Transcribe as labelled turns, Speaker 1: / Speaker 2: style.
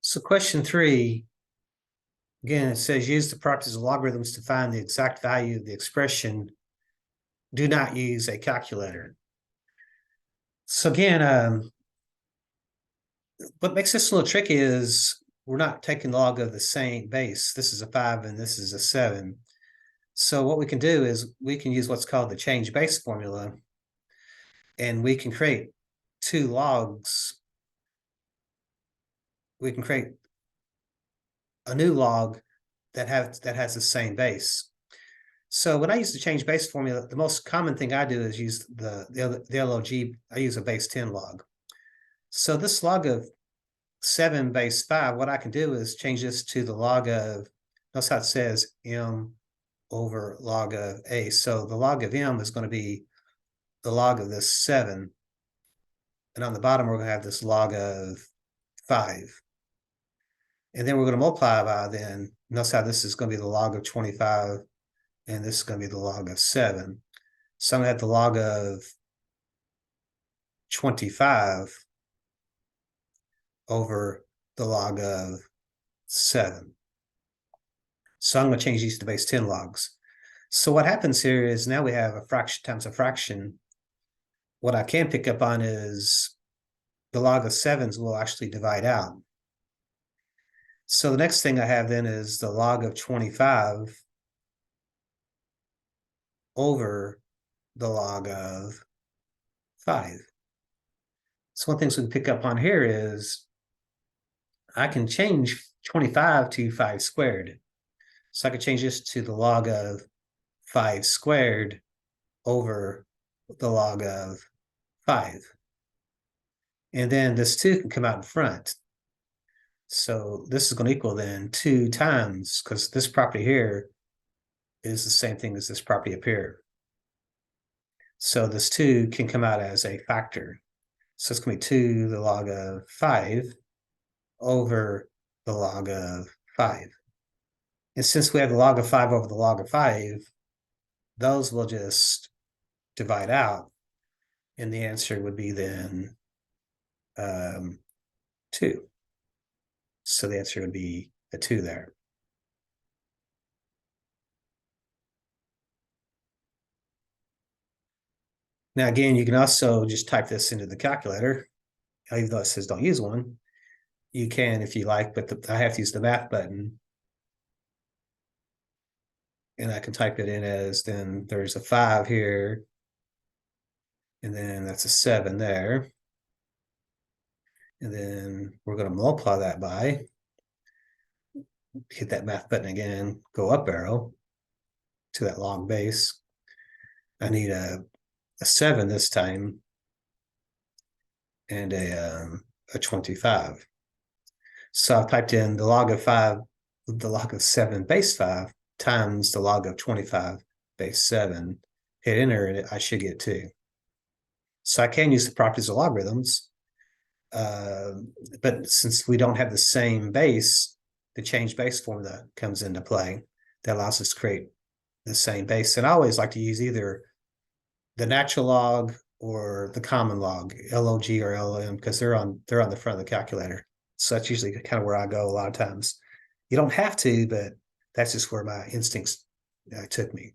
Speaker 1: So question 3, again, it says use the properties of logarithms to find the exact value of the expression. Do not use a calculator. So again, what makes this a little tricky is we're not taking log of the same base. This is a 5 and this is a 7. So what we can do is we can use what's called the change base formula, and we can create two logs. We can create a new log that has the same base. So when I use the change base formula, the most common thing I do is use the LOG. I use a base 10 log. So this log of 7 base 5, what I can do is change this to the log of, notice how it says m over log of a. So the log of m is going to be the log of this 7. And on the bottom, we're going to have this log of 5. And then we're going to multiply by then. Notice how this is going to be the log of 25. And this is going to be the log of 7. So I'm going to have the log of 25 over the log of 7. So I'm going to change these to base 10 logs. So what happens here is now we have a fraction times a fraction. What I can pick up on is the log of 7s will actually divide out. So the next thing I have then is the log of 25 over the log of 5. So one thing we can pick up on here is I can change 25 to 5 squared. So I could change this to the log of 5 squared over the log of 5. And then this 2 can come out in front. So this is going to equal then 2 times, because this property here is the same thing as this property up here. So this 2 can come out as a factor. So it's going to be 2 the log of 5 over the log of 5. And since we have the log of 5 over the log of 5, those will just divide out. And the answer would be then 2. So the answer would be a 2 there. Now, again, you can also just type this into the calculator. Even though it says don't use one, you can if you like, but I have to use the math button. And I can type it in as, then there's a 5 here. And then that's a 7 there. And then we're going to multiply that by, hit that math button again, go up arrow to that log base. I need a 7 this time and a 25. So I've typed in the log of 5, the log of 7 base 5 times the log of 25 base 7. Hit enter and I should get 2. So I can use the properties of logarithms, but since we don't have the same base, the change base formula comes into play. That allows us to create the same base. And I always like to use either the natural log or the common log, LOG or LOM, because they're on the front of the calculator. So that's usually kind of where I go a lot of times. You don't have to, but that's just where my instincts took me.